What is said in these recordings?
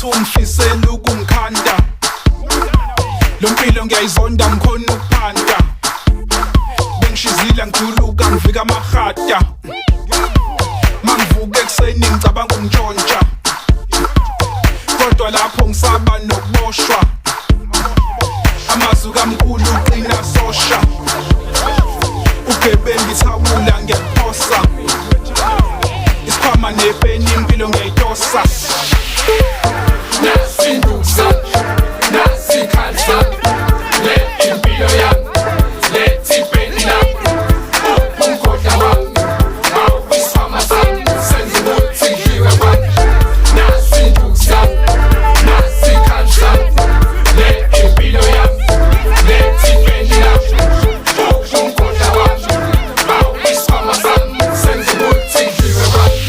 ngathi ungifisela ukungikhanda. Lo mpilo ngiyayizonda ngikhona ukuphanda. Bengishizile ngijuluka ngivika amahata. Mangivuka ekuseni ngicabanga ungitshontsha. Kodwa lapho ngisaba nokuboshwa. Amazwi kamkhulu uqina sosha. Ugebengu ithawula ngiyaphosa. Isikhwama nepeni impilo ngiyayitosa. Nasinduza, nasikhalisa, le impilo yami, lethi ipeni lami, umkhoda wami, awukwisikhwama sami, senza ukuthi ngidliwe kwami. Nasinduza, nasikhalisa, le impilo yami, lethi ipeni lami, umkhoda wami, awukwisikhwama sami, senza ukuthi ngidliwe kwami.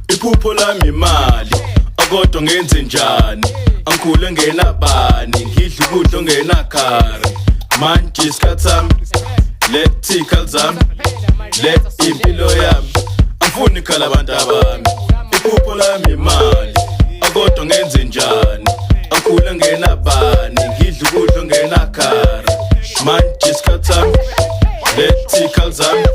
Iphupho lami imali, akodwa ngenze njani? Angikhule ngenabani, ngidla ukudla ongenakhari. Manje isikhathi sami, lethi ikhali zami, le impilo yami, angifuni ikhala abantu abami. Iphupho lami imali, akodwa ngenze njani? Angikhule ngenabani, ngidla ukudla ongenakhari. Manje isikhathi sami, lethi ikhali zami,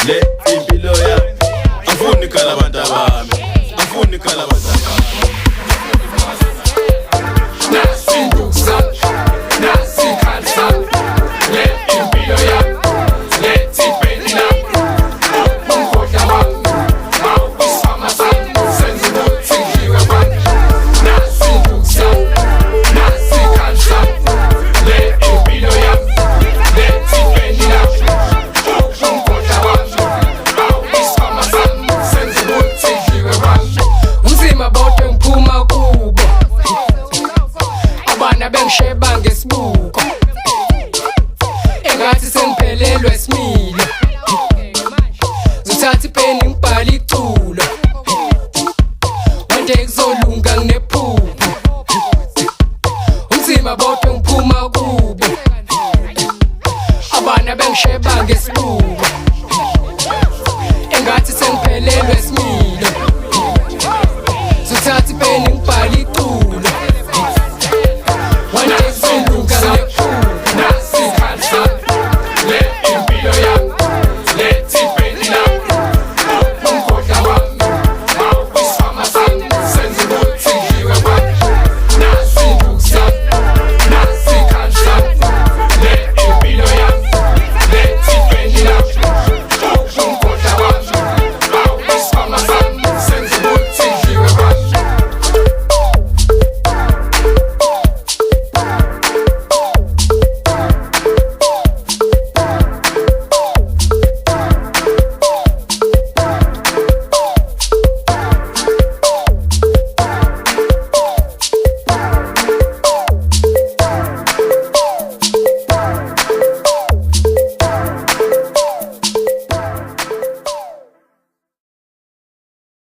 le impilo yami, angifuni ikhala abantu abami. Angifuni ikhala abantu abami. Nasinduza, nasikhalisa, le impilo yami, lethi ipeni lami, umkhoda wami, awukwisikhwama sami, senza ukuthi ngidliwe kwami. Nasinduza, nasikhalisa, le impilo yami, lethi ipeni lami, umkhoda wami, awukwisikhwama sami, senza ukuthi ngidliwe kwami. Unzima bodwa ngiphuma kubo, abana bengisheba ngesibuko, engathi sengiphelelwe isimilo. Ngithatha ipeni ngibhala iculo, one day kuzolunga nginephupho. Unzima bodwa ngiphuma kubo, abana bengisheba ngesibuko, engathi sengiphelelwe